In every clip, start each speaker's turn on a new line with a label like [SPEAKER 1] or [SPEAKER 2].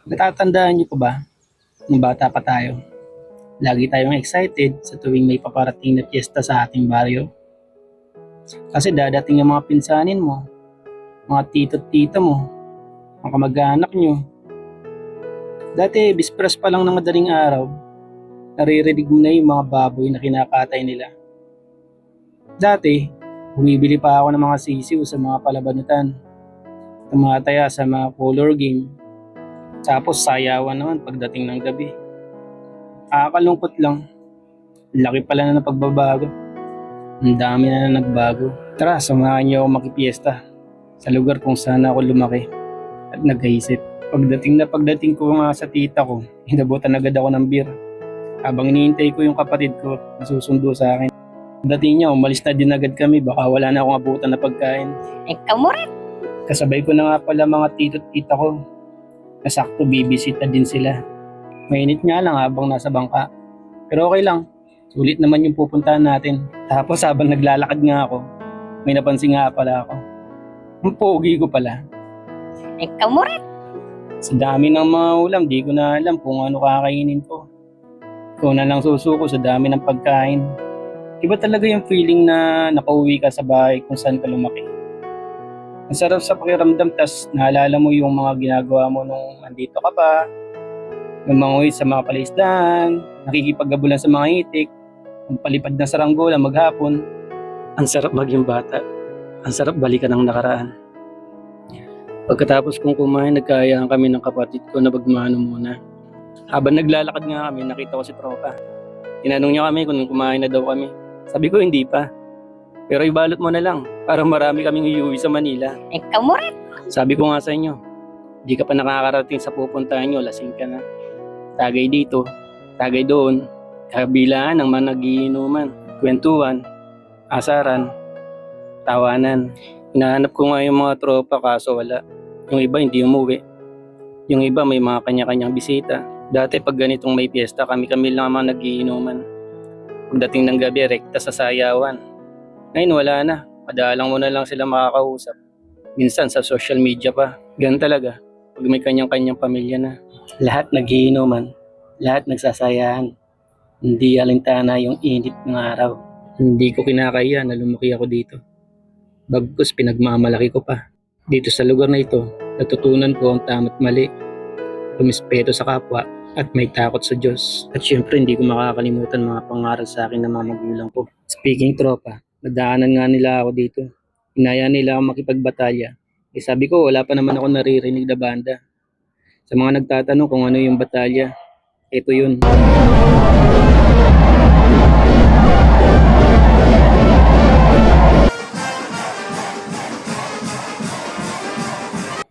[SPEAKER 1] Natatandaan niyo pa ba, nung bata pa tayo, lagi tayong excited sa tuwing may paparating na piyesta sa ating baryo? Kasi dadating ang mga pinsanin mo, mga tito't tita mo, mga kamag-anak nyo. Dati, bispras pa lang ng madaling araw, naririnig mo na yung mga baboy na kinakatay nila. Dati, bumibili pa ako ng mga sisiw sa mga palabanutan, tumataya sa mga color game, tapos sayawan naman pagdating ng gabi. Nakakalungkot lang, laki pala na ng pagbabago. Ang dami na nagbago. Tara, samahan niyo ako makipiesta sa lugar kung saan ako lumaki at nag-iisip. Pagdating ko nga sa tita ko, inabutan agad ako ng beer. Habang iniintay ko yung kapatid ko na susundo sa akin. Pagdating niya, umalis na din agad kami, baka wala na akong abutan na pagkain.
[SPEAKER 2] Ikaw mo rin.
[SPEAKER 1] Kasabay ko na nga pala mga tito at tita ko. Nasakto bibisita din sila. Mainit nga lang habang nasa bangka. Pero okay lang, sulit naman yung pupuntahan natin. Tapos habang naglalakad nga ako, may napansin nga pala ako. Ang pogi ko pala.
[SPEAKER 2] Ikaw mo rin.
[SPEAKER 1] Sa dami ng mga ulam, di ko na alam kung ano kakainin ko. Ikaw na lang susuko sa dami ng pagkain. Iba talaga yung feeling na nakauwi ka sa bahay kung saan ka lumaki. Ang sarap sa pakiramdam, tas naalala mo yung mga ginagawa mo nung andito ka pa. Yung mga uwi sa mga palaisdaan, nakikipaggabulan sa mga itik, ang palipad na saranggola maghapon. Ang sarap maging bata. Ang sarap balikan ng nakaraan. Pagkatapos kong kumain, nagkayaan kami ng kapatid ko na magmano muna. Habang naglalakad nga kami, nakita ko si Tropa. Tinanong niya kami kung kumain na daw kami. Sabi ko hindi pa. Pero ibalot mo na lang, para marami kaming iuwi sa Manila.
[SPEAKER 2] Ikaw mo rin.
[SPEAKER 1] Sabi ko nga sa inyo, di ka pa nakakarating sa pupuntahan nyo, lasing ka na. Tagay dito, tagay doon, kabilaan ng mga nagiinuman, kwentuhan, asaran, tawanan. Hinahanap ko nga yung mga tropa kaso wala. Yung iba hindi umuwi. Yung iba may mga kanya-kanyang bisita. Dati pag ganitong may piyesta, kami-kami lang ang mga nagiinuman. Pagdating ng gabi, rekta sa sayawan. Ngayon wala na. Madalang mo na lang sila makakausap. Minsan sa social media pa. Ganun talaga. Pag may kanyang-kanyang pamilya na. Lahat nagiinuman. Lahat nagsasayahan. Hindi alintana yung init ng araw. Hindi ko kinakaya na lumaki ako dito. Bagkus pinagmamalaki ko pa. Dito sa lugar na ito, natutunan ko ang tama't mali. Rumispeto sa kapwa at may takot sa Diyos. At syempre hindi ko makakalimutan mga pangaral sa akin ng mga magulang ko. Speaking tropa, nadaanan nga nila ako dito. Inaya nila ako makipagbatalya. Sabi ko wala pa naman ako naririnig na banda. Sa mga nagtatanong kung ano yung batalya, ito yun.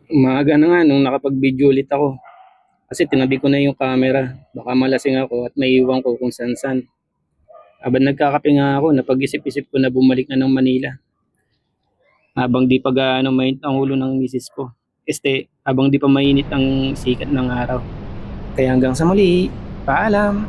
[SPEAKER 1] Umaga na nga nung nakapag-video ulit ako. Kasi tinabi ko na yung camera. Baka malasing ako at maiiwan ko kung saan-saan. Habang nagkakape nga ako, napag-isip-isip ko na bumalik na ng Manila. Habang di pa gaano mainit ang ulo ng misis ko. Habang di pa mainit ang sikat ng araw. Kaya hanggang sa muli, paalam!